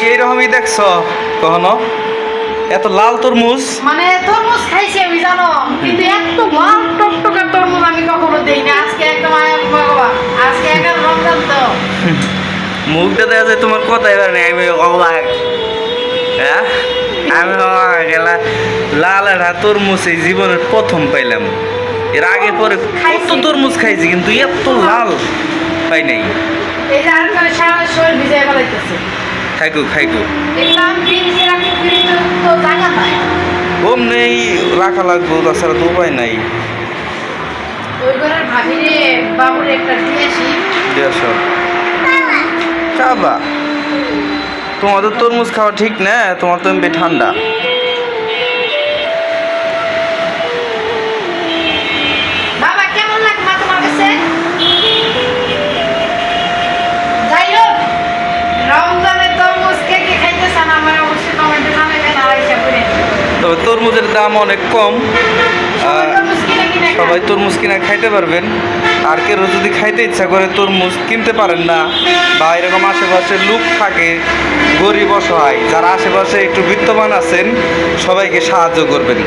কি এইরকমই দেখছো কখনো এত লাল তরমুজ? মানে তরমুজ খাইছি আমি জানো, কিন্তু এত লাল টকটকা তরমুজ আমি কখনো দেই না। আজকে একদম বাবা, আজকে একদম রমজান তো। মুখটা দেখা যায় তোমার কথা এবার নেই। আমি অবাক, হ্যাঁ আমি অবাক। এলা লাল একটা তরমুজ এই জীবনের প্রথম পাইলাম। এর আগে পরে কত তরমুজ খাইছি কিন্তু এত লাল পাই নাই। এই যে আর মানে সারা শরীর ভিজে ফেলাইতেছে। খাইকো খাইকো দেখলাম ফ্রিজে রাখি, ফ্রিজ তো জায়গা নাই। ওম নেই, রাখা লাগবো, তাছাড়া তো উপায় নাই। ওই ঘরের ভাবিরে বাবুরে একটা দিয়ে আসি। দেড়শো খাবা? তোমাদের তরমুজ খাওয়া ঠিক না, তোমার তো এমনি ঠান্ডা। বাবা কেমন লাগে মা তোমার কাছে? যাই হোক, রমজানের তরমুজ কে কে খাইতেছেন আমার অবশ্যই কমেন্টে জানাবেন। আর হিসাব করে তবে তরমুজের দাম অনেক কম, সবাই তরমুজ কিনে কিনে খায়। সবাই তরমুজ কিনে খাইতে পারবেন। আর কেউ যদি খাইতে ইচ্ছা করে তরমুজ কিনতে পারেন না, বা এরকম আশেপাশে লোক থাকে গরিব অসহায়, যারা আশেপাশে একটু বিত্তবান আছেন সবাইকে সাহায্য করবেন।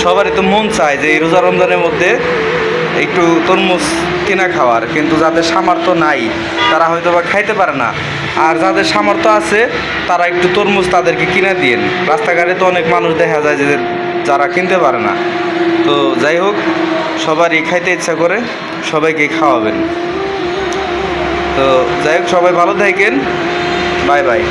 সবারই তো মন চায় যে এই রোজা রমজানের মধ্যে একটু তরমুজ কিনা খাওয়ার, কিন্তু যাদের সামর্থ্য নাই তারা হয়তো বা খাইতে পারে না। আর যাদের সামর্থ্য আছে তারা একটু তরমুজ তাদেরকে কিনে দিয়েন। রাস্তাঘাটে তো অনেক মানুষ দেখা যায় যে যারা কিনতে পারে না। তো যাই হোক, সবারই খাইতে ইচ্ছা করে, সবাইকে খাওয়াবেন। তো যাই হোক, সবাই ভালো থাকেন, বাই বাই।